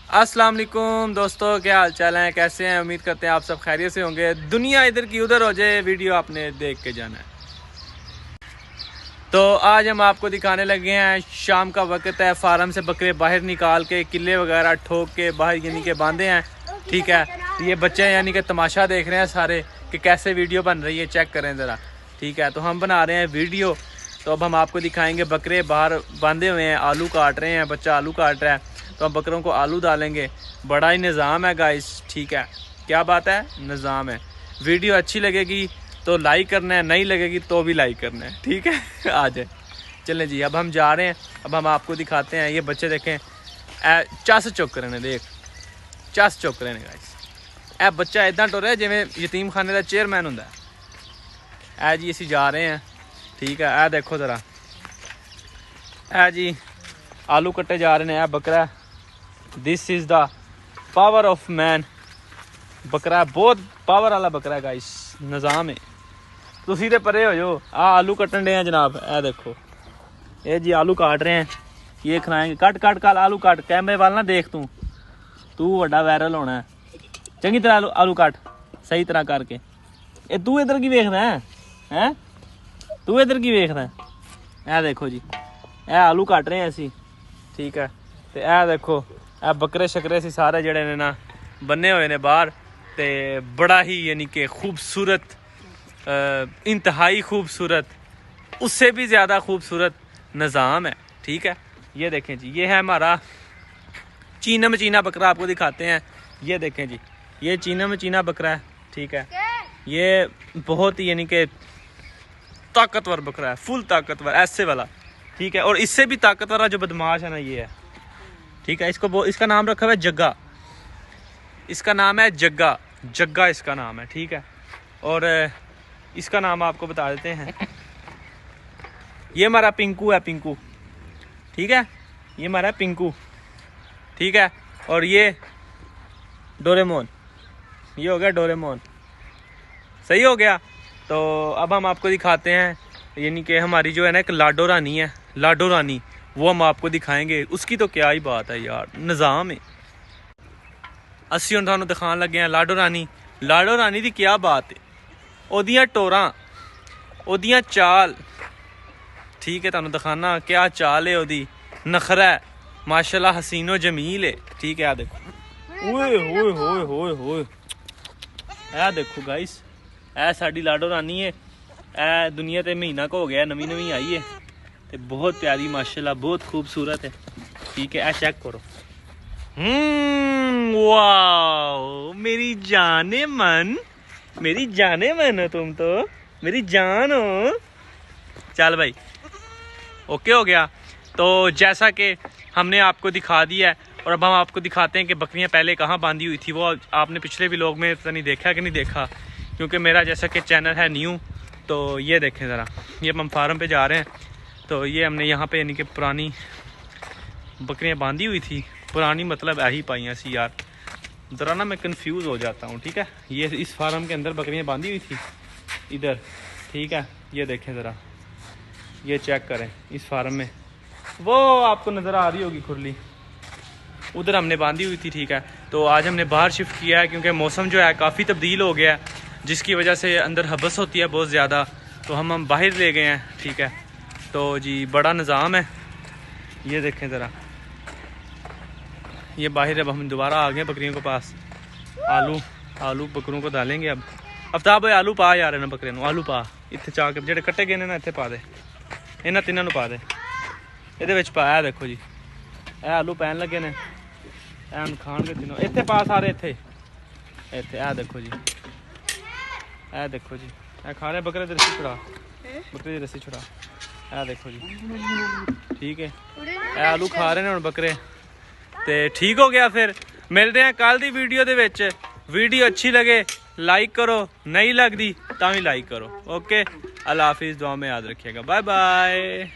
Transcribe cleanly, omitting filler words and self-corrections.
अस्सलाम वालेकुम दोस्तों, क्या हाल चाल है, कैसे हैं। उम्मीद करते हैं आप सब खैरियत से होंगे। दुनिया इधर की उधर हो जाए, वीडियो आपने देख के जाना है। तो आज हम आपको दिखाने लगे हैं, शाम का वक्त है, फार्म से बकरे बाहर निकाल के किले वगैरह ठोक के बाहर यानी के बांधे हैं। ठीक है, ये बच्चे यानी कि तमाशा देख रहे हैं सारे कि कैसे वीडियो बन रही है, चेक करें ज़रा। ठीक है, तो हम बना रहे हैं वीडियो। तो अब हम आपको दिखाएंगे बकरे बाहर बांधे हुए हैं, आलू काट रहे हैं, बच्चा आलू काट रहा है, तो हम बकरों को आलू डालेंगे। बड़ा ही निज़ाम है गाइस। ठीक है, क्या बात है, निज़ाम है। वीडियो अच्छी लगेगी तो लाइक करना है, नहीं लगेगी तो भी लाइक करना है। ठीक है आ जाए, चलें जी, अब हम जा रहे हैं। अब हम आपको दिखाते हैं। ये बच्चे देखें, चस चुक रहे हैं, देख चस चुक रहे हैं गाइस। ए बच्चा इदा टुर रहा जिमें यतीम खाने का चेयरमैन होंगे। ए जी असी जा रहे हैं। ठीक है, ए देखो ज़रा, ए जी आलू कट्टे जा रहे हैं। ए बकरा, this is the power of man. बकरा बहुत पावर वाला बकरा है गाइस, निज़ाम है। तुसी ते परे हो जो, आलू कट्टन डे हैं जनाब। ए देखो, ये जी आलू काट रहे हैं, ये खाएंगे। कट कट कल आलू काट, कैमरे वाल ना देख, तू बड़ा वायरल होना है। चंगी तरह आलू काट, सही तरह करके। ये तू इधर की वेखदा है, तू इधर की वेखदा है। ए देखो जी, ए आलू काट रहे हैं असी। ठीक है, तो ए देखो, ए बकरे शकरे सी सारे जड़े ने ना बने हुए ने बाहर। ते बड़ा ही यानी कि खूबसूरत, इंतहाई खूबसूरत, उससे भी ज़्यादा खूबसूरत निज़ाम है। ठीक है, ये देखें जी, ये है हमारा चीना मचीना बकरा। आपको दिखाते हैं, ये देखें जी, ये चीना मचीना बकरा है। ठीक है, ये बहुत ही यानी कि ताकतवर बकरा है, फुल ताकतवर, ऐसे वाला। ठीक है, और इससे भी ताकतवर जो बदमाश है ना, ये है। ठीक है, इसका नाम रखा हुआ है जग्गा। इसका नाम है जग्गा, जग्गा इसका नाम है। ठीक है, और इसका नाम आपको बता देते हैं। ये हमारा पिंकू है, पिंकू। ठीक है, ये हमारा पिंकू। ठीक है, और ये डोरेमोन, ये हो गया डोरेमोन। सही हो गया। तो अब हम आपको दिखाते हैं, यानी कि हमारी जो है ना एक लाडो रानी है, लाडो रानी, वो हम आपको दिखाएंगे। उसकी तो क्या ही बात है यार, निज़ाम है। असी हुण तुहानूं दिखाने लगे हैं लाडो रानी। लाडो रानी की क्या बात है, ओदियां टोरां, ओदियां चाल। ठीक है, तुहानूं दिखाना क्या चाल है ओदी, नखरा है माशाल्लाह, हसीनो जमील है। ठीक है, आ देखो, ओए होए होए होए होए, ए देखो गाइस, ए साडी लाडो रानी है। ए दुनिया ते महीना को हो गया, नवी नवी आई है, ते बहुत प्यारी माशाल्लाह, बहुत खूबसूरत है। ठीक है, ए चेक करो। वाह, मेरी जाने मन, मेरी जाने मन हो तुम तो, मेरी जान हो। चल भाई, ओके हो गया। तो जैसा कि हमने आपको दिखा दिया है, और अब हम आपको दिखाते हैं कि बकरियां पहले कहाँ बांधी हुई थी। वो आपने पिछले व्लॉग में पता नहीं देखा कि नहीं देखा, क्योंकि मेरा जैसा कि चैनल है न्यू। तो ये देखें ज़रा, ये हम फार्म पे जा रहे हैं। तो ये हमने यहाँ पे यानी कि पुरानी बकरियाँ बांधी हुई थी, पुरानी मतलब यही पाई सी यार, ज़रा ना मैं कंफ्यूज हो जाता हूँ। ठीक है, ये इस फार्म के अंदर बकरियाँ बांधी हुई थी इधर। ठीक है, ये देखें ज़रा, ये चेक करें इस फार्म में, वो आपको नज़र आ रही होगी खुरली, उधर हमने बांधी हुई थी। ठीक है, तो आज हमने बाहर शिफ्ट किया है, क्योंकि मौसम जो है काफ़ी तब्दील हो गया है, जिसकी वजह से अंदर हबस होती है बहुत ज़्यादा, तो हम बाहर ले गए हैं। ठीक है, तो जी बड़ा निज़ाम है। ये देखें ज़रा, ये बाहर, अब हम दोबारा आ गए बकरियों के पास। आलू बकरों को डालेंगे अब। अफ्ताब भाई आलू पा जा रहे हैं बकरे नूं, आलू पा इत्थे चा के, जेडे कट्टे गए ना इत्थे पा दे, इन्हां तिन्हां नूं पा दे, इहदे विच पा। देखो जी, ए आलू पैन लगे ने, एन खाण के तीनों इत्थे पा, सारे इत्थे इत्थे। ए देखो जी, ए देखो जी, ए खा रहे बकरे दी रस्सी छुड़ा, बकरे दी रस्सी छुड़ा। ए देखो जी, ठीक है, ए आलू खा रहे ने हुण बकरे। ते ठीक हो गया, फिर मिलते हैं कल दी वीडियो दे विच। वीडियो अच्छी लगे लाइक करो, नहीं लगती तां भी लाइक करो। ओके, अल्लाह हाफिज़, दुआ में याद रखिएगा, बाय बाय।